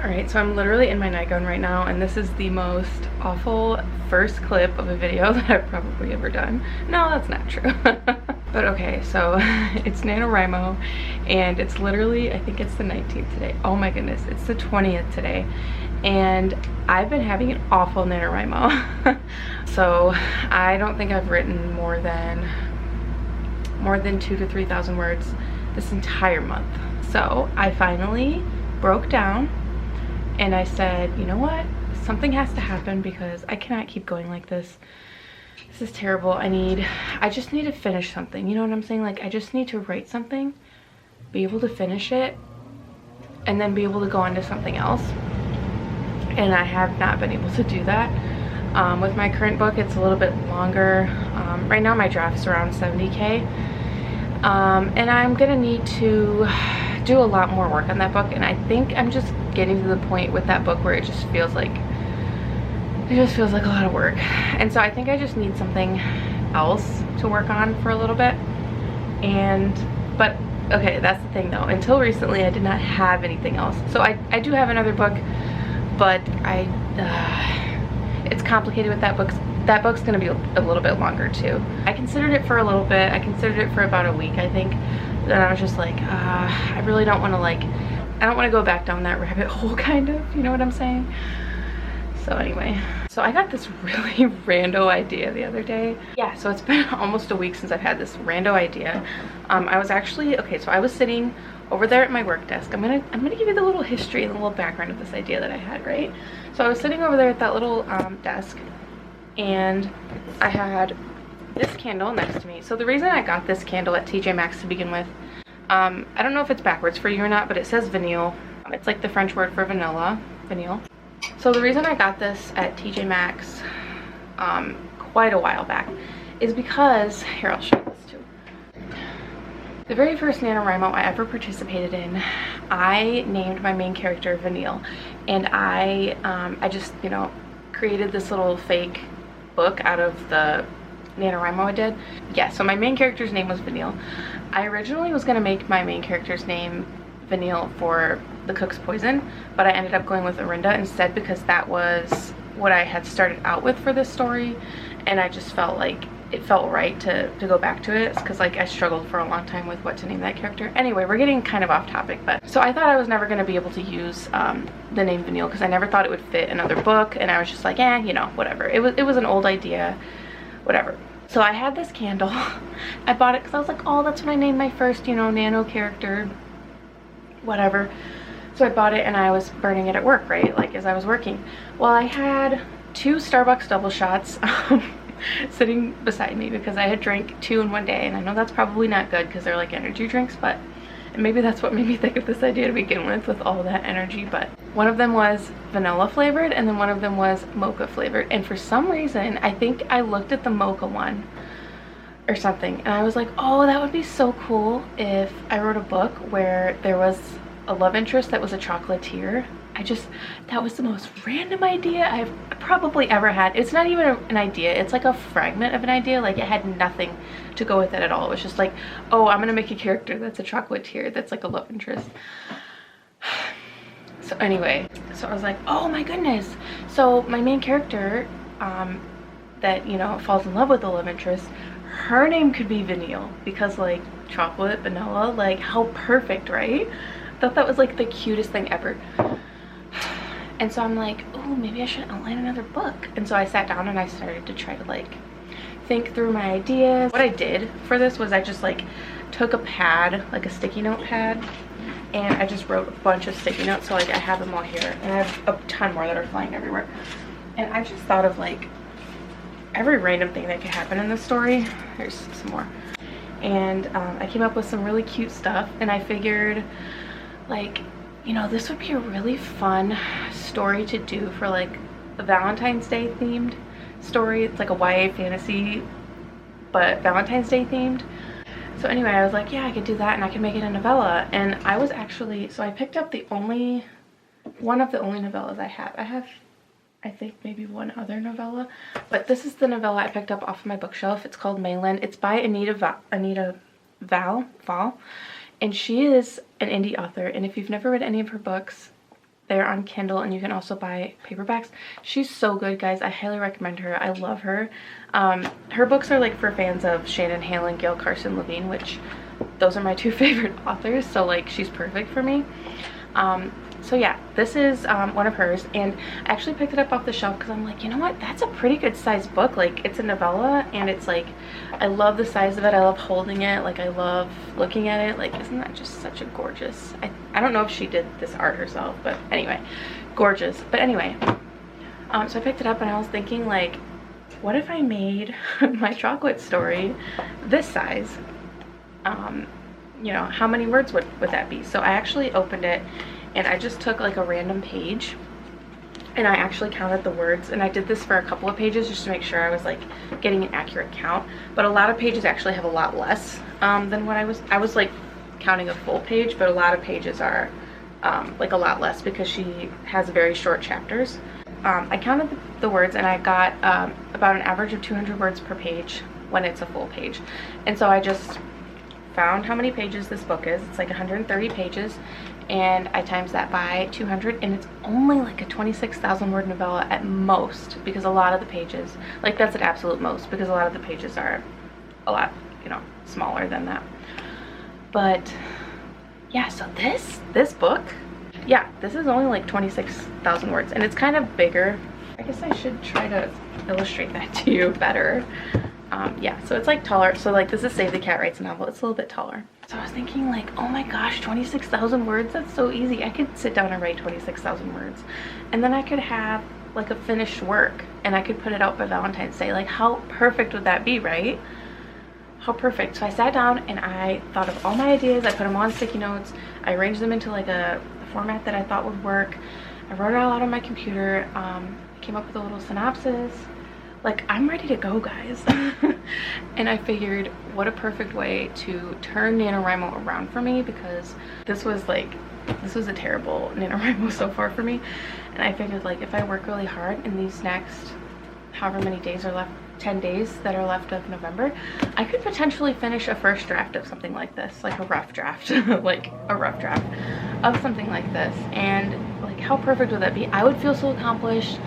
Alright, so I'm literally in my nightgown right now, and this is the most awful first clip of a video that I've probably ever done. No, that's not true. But okay, so it's NaNoWriMo, and it's literally, I think it's the 19th today. Oh my goodness, it's the 20th today. And I've been having an awful NaNoWriMo. So I don't think I've written more than 2,000 to 3,000 words this entire month. So I finally broke down and I said, you know what? Something has to happen because I cannot keep going like this. This is terrible. I just need to finish something. You know what I'm saying? Like, I just need to write something, be able to finish it, and then be able to go on to something else. And I have not been able to do that. With my current book, it's a little bit longer. Right now my draft's around 70K. And I'm gonna need to do a lot more work on that book, and I think I'm just getting to the point with that book where it just feels like a lot of work. And so I think I just need something else to work on for a little bit. But okay, that's the thing though, until recently I did not have anything else. So I do have another book, but it's complicated with that book. That book's gonna be a little bit longer too. I considered it for a little bit. I considered it for about a week, I think. Then I was just like, I really don't want to I don't want to go back down that rabbit hole, kind of, you know what I'm saying? So anyway, so I got this really rando idea the other day. Yeah, so it's been almost a week since I've had this rando idea. I was actually, okay, so I was sitting over there at my work desk. I'm gonna give you the little history and the little background of this idea that I had, right? So I was sitting over there at that little desk, and I had this candle next to me. So the reason I got this candle at TJ Maxx to begin with, I don't know if it's backwards for you or not, but it says vanille. It's like the French word for vanilla, vanille. So the reason I got this at TJ Maxx quite a while back is because, here, I'll show you this too. The very first NaNoWriMo I ever participated in, I named my main character Vanille, and I just, you know, created this little fake book out of the NaNoWriMo I did. Yeah, so my main character's name was Vanille. I originally was going to make my main character's name Vanille for the cook's poison, but I ended up going with Orinda instead because that was what I had started out with for this story, and I just felt like it felt right to go back to it because, like, I struggled for a long time with what to name that character. Anyway, we're getting kind of off topic, but so I thought I was never going to be able to use the name Vanille because I never thought it would fit another book, and I was just like, you know, whatever. It was an old idea, whatever. So I had this candle. I bought it because I was like, oh, that's when I named my first, you know, nano character, whatever. So I bought it and I was burning it at work, right, like as I was working. Well, I had 2 Starbucks double shots sitting beside me because I had drank 2 in one day, and I know that's probably not good because they're like energy drinks, but maybe that's what made me think of this idea to begin with all that energy. But one of them was vanilla flavored and then one of them was mocha flavored, and for some reason I think I looked at the mocha one or something and I was like, oh, that would be so cool if I wrote a book where there was a love interest that was a chocolatier. That was the most random idea I've probably ever had. It's not even an idea, it's like a fragment of an idea. Like, it had nothing to go with it at all. It was just like, oh, I'm gonna make a character that's a chocolatier that's like a love interest. So anyway, so I was like, oh my goodness. So my main character that, you know, falls in love with the love interest, her name could be Vanille because, like, chocolate, vanilla, like, how perfect, right? I thought that was like the cutest thing ever. And so I'm like, oh, maybe I should outline another book. And so I sat down and I started to try to, like, think through my ideas. What I did for this was I just, like, took a pad, like a sticky note pad, and I just wrote a bunch of sticky notes. So, like, I have them all here, and I have a ton more that are flying everywhere. And I just thought of, like, every random thing that could happen in this story. There's some more. And I came up with some really cute stuff, and I figured, like, you know, this would be a really fun story to do for, like, a Valentine's Day themed story. It's like a YA fantasy, but Valentine's Day themed. So anyway, I was like, yeah, I could do that and I could make it a novella. And I was actually, so I picked up one of the only novellas I have. I have, I think, maybe one other novella, but this is the novella I picked up off of my bookshelf. It's called Mainland. It's by Anita Val, and she is an indie author, and if you've never read any of her books, They're on Kindle, and you can also buy paperbacks. She's so good, guys. I highly recommend her. I love her. Her books are like for fans of Shannon Hale and Gail Carson Levine, which those are my two favorite authors, so like she's perfect for me. So yeah, this is one of hers, and I actually picked it up off the shelf because I'm like, you know what, that's a pretty good size book. Like, it's a novella, and it's like, I love the size of it. I love holding it. Like, I love looking at it. Like, isn't that just such a gorgeous, I don't know if she did this art herself, but anyway, gorgeous. But anyway, so I picked it up, and I was thinking, like, what if I made my chocolate story this size? You know, how many words would that be? So I actually opened it, and I just took like a random page, and I actually counted the words, and I did this for a couple of pages just to make sure I was like getting an accurate count. But a lot of pages actually have a lot less than what I was like counting a full page, but a lot of pages are like a lot less because she has very short chapters. I counted the words, and I got about an average of 200 words per page when it's a full page. And so I just found how many pages this book is. It's like 130 pages, and I times that by 200, and it's only like a 26,000 word novella at most, because a lot of the pages, like, that's at absolute most, because a lot of the pages are a lot, you know, smaller than that. But yeah, so this book, yeah, this is only like 26,000 words, and it's kind of bigger. I guess I should try to illustrate that to you better. Yeah, so it's like taller. So like, this is Save the Cat Writes a Novel. It's a little bit taller. So I was thinking like, oh my gosh, 26,000 words, that's so easy. I could sit down and write 26,000 words, and then I could have like a finished work, and I could put it out by Valentine's Day. Like, how perfect would that be, right? How perfect. So I sat down and I thought of all my ideas. I put them on sticky notes. I arranged them into like a format that I thought would work. I wrote it all out on my computer. Came up with a little synopsis. Like, I'm ready to go, guys. And I figured, what a perfect way to turn NaNoWriMo around for me, because this was a terrible NaNoWriMo so far for me. And I figured, like, if I work really hard in these next however many days are left, 10 days that are left of November, I could potentially finish a first draft of something like this, like a rough draft, like a rough draft of something like this. And like, how perfect would that be? I would feel so accomplished.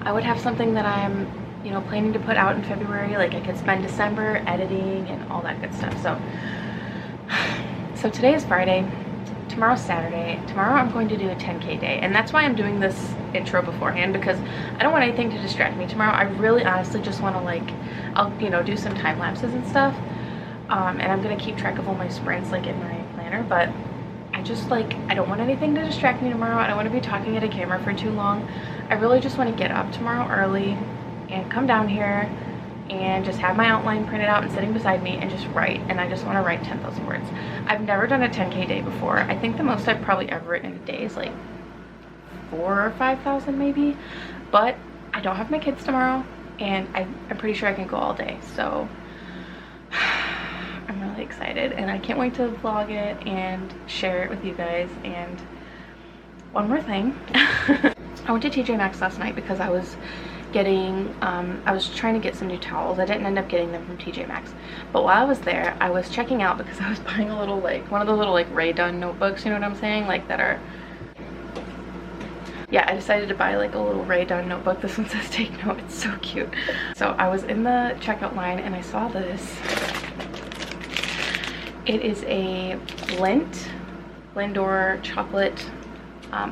I would have something that I'm, you know, planning to put out in February. Like, I could spend December editing and all that good stuff. So today is Friday, tomorrow's Saturday. Tomorrow I'm going to do a 10K day, and that's why I'm doing this intro beforehand, because I don't want anything to distract me tomorrow. I really honestly just want to, like, I'll, you know, do some time lapses and stuff, and I'm gonna keep track of all my sprints like in my planner, but I just, like, I don't want anything to distract me tomorrow. I don't want to be talking at a camera for too long. I really just want to get up tomorrow early and come down here and just have my outline printed out and sitting beside me and just write. And I just want to write 10,000 words. I've never done a 10K day before. I think the most I've probably ever written in a day is like 4,000 or 5,000 maybe. But I don't have my kids tomorrow, and I'm pretty sure I can go all day. So I'm really excited, and I can't wait to vlog it and share it with you guys. And one more thing. I went to TJ Maxx last night because I was trying to get some new towels. I didn't end up getting them from TJ Maxx, but while I was there, I was checking out because I was buying a little, like, one of the little, like, Ray Dunn notebooks, you know what I'm saying, like, that are, yeah, I decided to buy like a little Ray Dunn notebook. This one says take note. It's so cute. So I was in the checkout line and I saw this. It is a Lindor chocolate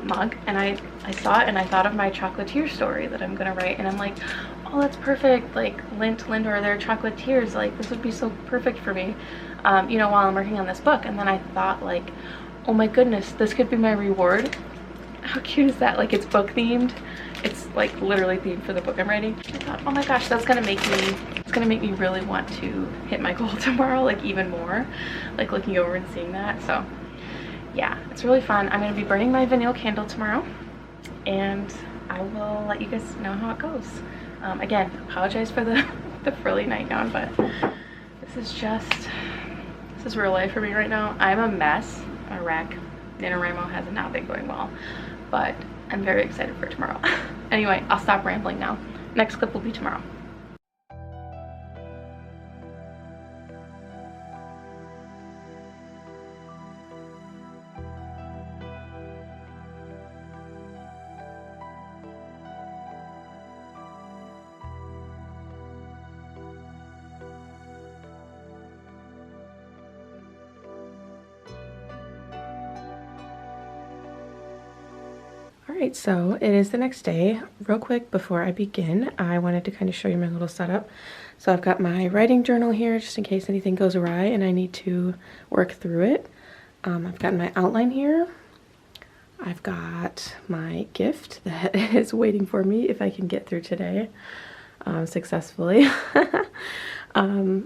mug, and I saw it and I thought of my chocolatier story that I'm gonna write, and I'm like, oh, that's perfect. Like, Lindor, they're chocolatiers. Like, this would be so perfect for me, you know, while I'm working on this book. And then I thought, like, oh my goodness, this could be my reward. How cute is that? Like, it's book themed. It's like literally themed for the book I'm writing. I thought, oh my gosh, that's gonna make me, it's gonna make me really want to hit my goal tomorrow, like, even more, like, looking over and seeing that. So yeah, it's really fun. I'm gonna be burning my vanilla candle tomorrow, and I will let you guys know how it goes. Again, apologize for the frilly nightgown, but this is real life for me right now. I'm a mess, a wreck. NaNoWriMo has not been going well, but I'm very excited for tomorrow. Anyway, I'll stop rambling now. Next clip will be tomorrow. Alright, so it is the next day. Real quick before I begin, I wanted to kind of show you my little setup. So I've got my writing journal here just in case anything goes awry and I need to work through it. I've got my outline here. I've got my gift that is waiting for me if I can get through today successfully. I've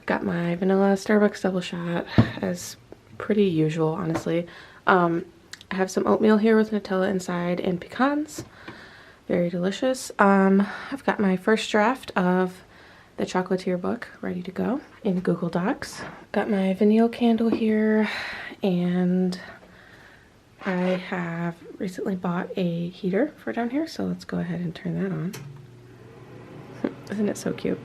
got my vanilla Starbucks double shot, as pretty usual, honestly. I have some oatmeal here with Nutella inside and pecans. Very delicious. I've got my first draft of the Chocolatier book ready to go in Google Docs. Got my vanille candle here, and I have recently bought a heater for down here, so let's go ahead and turn that on. Isn't it so cute?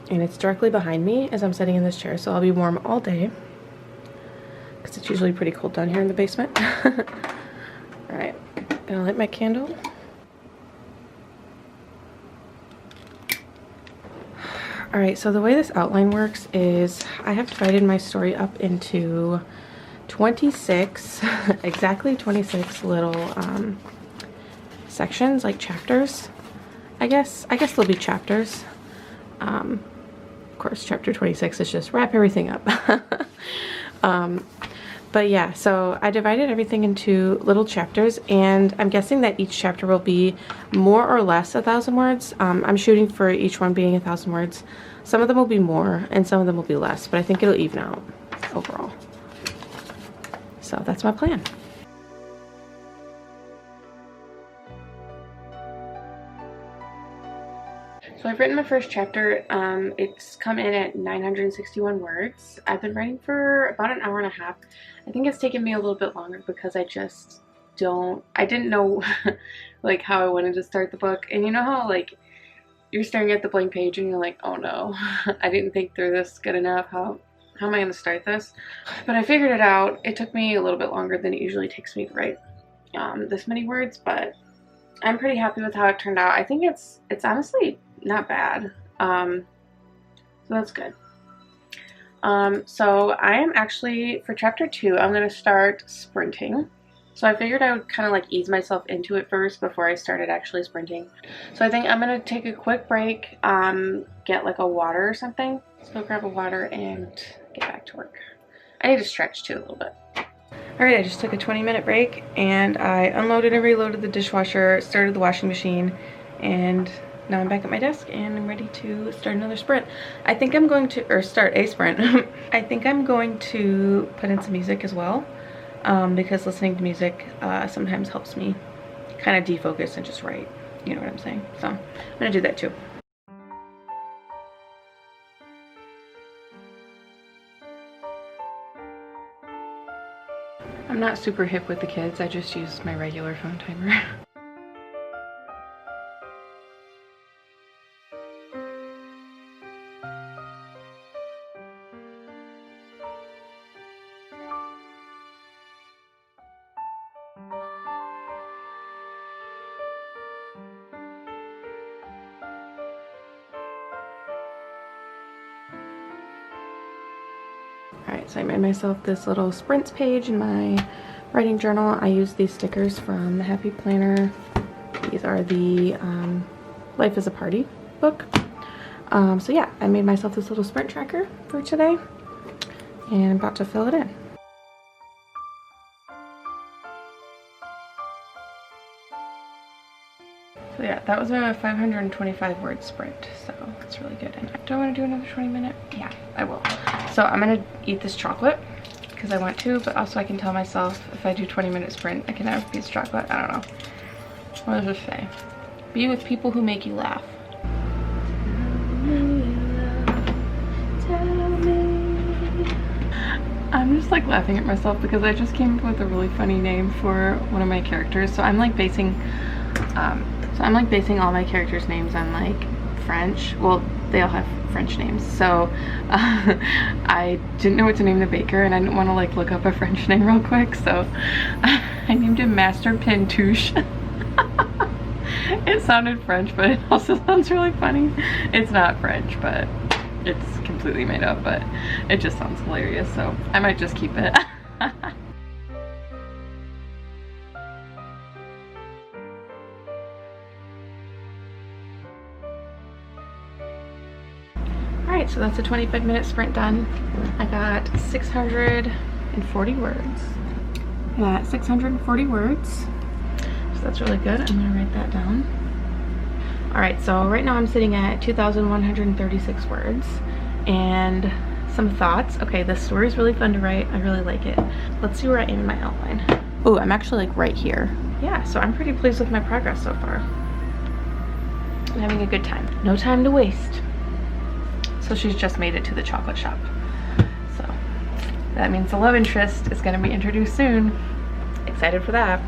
And it's directly behind me as I'm sitting in this chair, so I'll be warm all day because it's usually pretty cold down here in the basement. Alright, gonna light my candle. Alright, so the way this outline works is I have divided my story up into 26, exactly 26 little sections, like chapters. I guess they'll be chapters. Of course, chapter 26 is just wrap everything up. But yeah, so I divided everything into little chapters, and I'm guessing that each chapter will be more or less 1,000 words. I'm shooting for each one being 1,000 words. Some of them will be more and some of them will be less, but I think it'll even out overall. So that's my plan. So I've written my first chapter. It's come in at 961 words. I've been writing for about an hour and a half. I think it's taken me a little bit longer because I didn't know like how I wanted to start the book. And you know how like you're staring at the blank page and you're like, oh no, I didn't think through this good enough. How am I going to start this? But I figured it out. It took me a little bit longer than it usually takes me to write this many words, but I'm pretty happy with how it turned out. I think it's honestly not bad. So that's good. So I am actually, for chapter 2, I'm going to start sprinting. So I figured I would kind of like ease myself into it first before I started actually sprinting. So I think I'm going to take a quick break, get like a water or something. So grab a water and get back to work. I need to stretch too a little bit. Alright, I just took a 20-minute break and I unloaded and reloaded the dishwasher, started the washing machine, and now I'm back at my desk and I'm ready to start another sprint. I think I'm going to, or start a sprint. I think I'm going to put in some music as well, because listening to music sometimes helps me kind of defocus and just write, you know what I'm saying? So I'm gonna do that too. I'm not super hip with the kids, I just use my regular phone timer. Alright, so I made myself this little sprints page in my writing journal. I use these stickers from the Happy Planner. These are the Life is a Party book. So yeah, I made myself this little sprint tracker for today and I'm about to fill it in. So yeah, that was a 525 word sprint, so that's really good. And do I want to do another 20-minute? Yeah, I will. So I'm gonna eat this chocolate because I want to, but also I can tell myself if I do 20-minute sprint, I can have a piece of chocolate. I don't know. What does it say? Be with people who make you laugh. I'm just like laughing at myself because I just came up with a really funny name for one of my characters. So I'm like basing all my characters' names on like French. Well, they all have French names. So I didn't know what to name the baker and I didn't want to like look up a French name real quick. So I named him Master Pintouche. It sounded French, but it also sounds really funny. It's not French, but it's completely made up, but it just sounds hilarious. So I might just keep it. right, so that's a 25-minute sprint done. I got 640 words. I got 640 words, so that's really good. I'm gonna write that down. All right, so right now I'm sitting at 2,136 words, and some thoughts. Okay, this story is really fun to write. I really like it. Let's see where I am in my outline. Oh, I'm actually like right here. Yeah, so I'm pretty pleased with my progress so far. I'm having a good time. No time to waste. So she's just made it to the chocolate shop. So that means the love interest is gonna be introduced soon. Excited for that.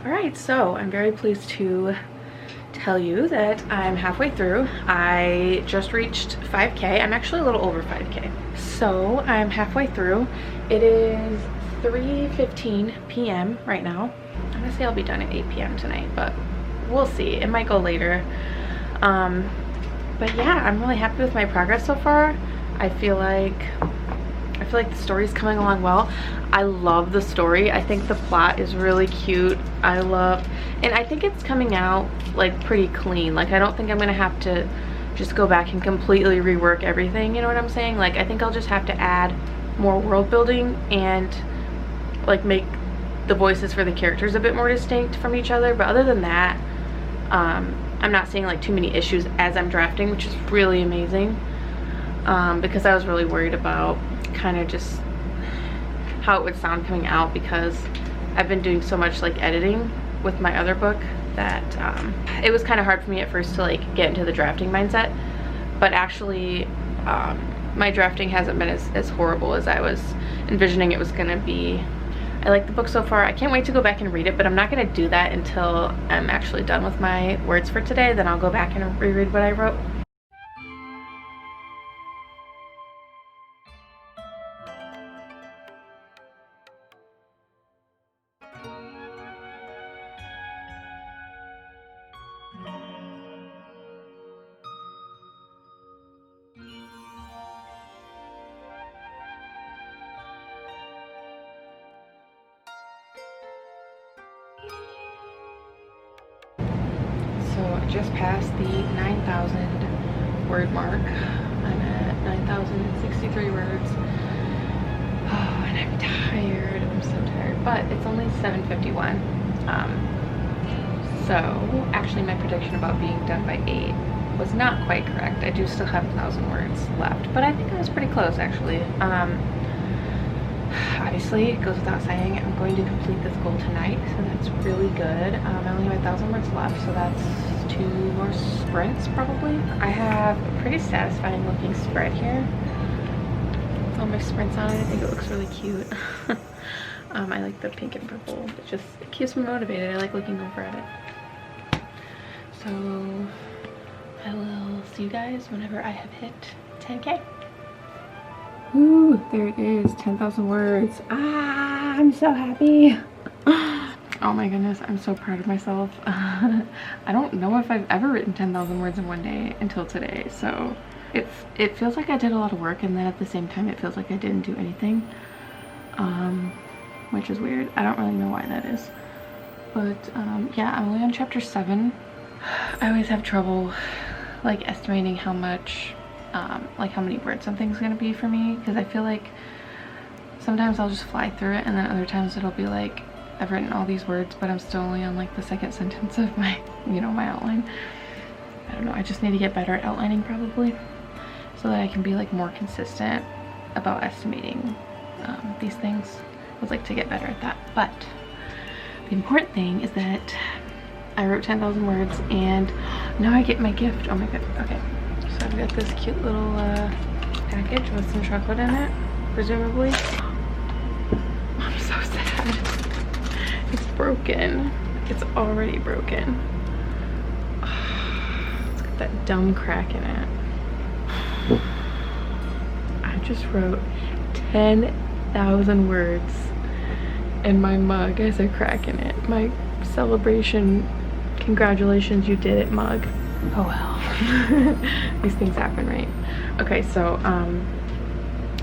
All right, so I'm very pleased to tell you that I'm halfway through. I just reached 5K. I'm actually a little over 5K. So I'm halfway through. It is 3:15 p.m. right now. I'm gonna say I'll be done at 8 p.m. tonight, but we'll see. It might go later. But yeah, I'm really happy with my progress so far. I feel like the story's coming along well. I love the story. I think the plot is really cute. And I think it's coming out like pretty clean. Like I don't think I'm gonna have to just go back and completely rework everything, you know what I'm saying? Like I think I'll just have to add more world building and like make the voices for the characters a bit more distinct from each other. But other than that, I'm not seeing like too many issues as I'm drafting, which is really amazing. Because I was really worried about kind of just how it would sound coming out, because I've been doing so much like editing with my other book that it was kind of hard for me at first to like get into the drafting mindset. But actually my drafting hasn't been as horrible as I was envisioning it was gonna be. I like the book so far. I can't wait to go back and read it, but I'm not gonna do that until I'm actually done with my words for today. Then I'll go back and reread what I wrote. So I just passed the 9,000 word mark. I'm at 9,063 words. Oh, and I'm tired. I'm so tired. But it's only 7:51. So actually my prediction about being done by 8 was not quite correct. I do still have 1,000 words left, but I think I was pretty close actually. Obviously, it goes without saying, I'm going to complete this goal tonight, so that's really good. I only have 1,000 words left, so that's 2 more sprints probably. I have a pretty satisfying looking spread here with all my sprints on it. I think it looks really cute. I like the pink and purple. It keeps me motivated. I like looking over at it. So I will see you guys whenever I have hit 10K. Ooh, there it is, 10,000 words. Ah, I'm so happy. Oh my goodness, I'm so proud of myself. I don't know if I've ever written 10,000 words in one day until today, so it feels like I did a lot of work, and then at the same time it feels like I didn't do anything, which is weird. I don't really know why that is, but yeah, I'm only on chapter 7. I always have trouble like estimating how much like how many words something's gonna be for me, because I feel like sometimes I'll just fly through it, and then other times it'll be like I've written all these words but I'm still only on like the second sentence of my, you know, my outline. I don't know, I just need to get better at outlining probably, so that I can be like more consistent about estimating these things. I would like to get better at that. But the important thing is that I wrote 10,000 words, and now I get my gift. Oh my god. Okay, so I've got this cute little package with some chocolate in it, presumably. I'm so sad. It's broken. It's already broken. It's got that dumb crack in it. I just wrote 10,000 words and my mug has a crack in it. My celebration, congratulations, you did it mug. Oh well. These things happen, right? Okay, so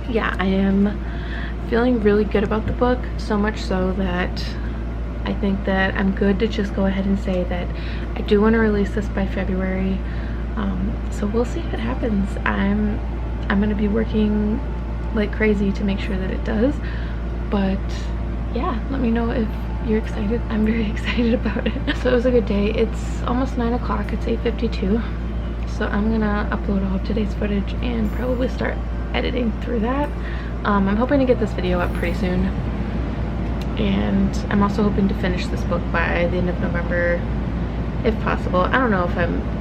yeah, I am feeling really good about the book, so much so that I think that I'm good to just go ahead and say that I do want to release this by February. So we'll see if it happens. I'm gonna be working like crazy to make sure that it does, but yeah, let me know if you're excited. I'm very excited about it. So it was a good day. It's almost 9 o'clock. It's 8:52. So I'm gonna upload all of today's footage and probably start editing through that. I'm hoping to get this video up pretty soon, and I'm also hoping to finish this book by the end of November if possible. I don't know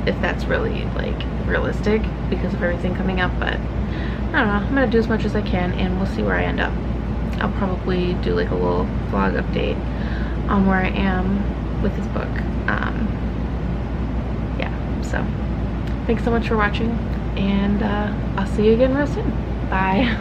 if that's really like realistic because of everything coming up, but I don't know. I'm gonna do as much as I can and we'll see where I end up. I'll probably do like a little vlog update on where I am with this book. Yeah, so thanks so much for watching, and I'll see you again real soon. Bye.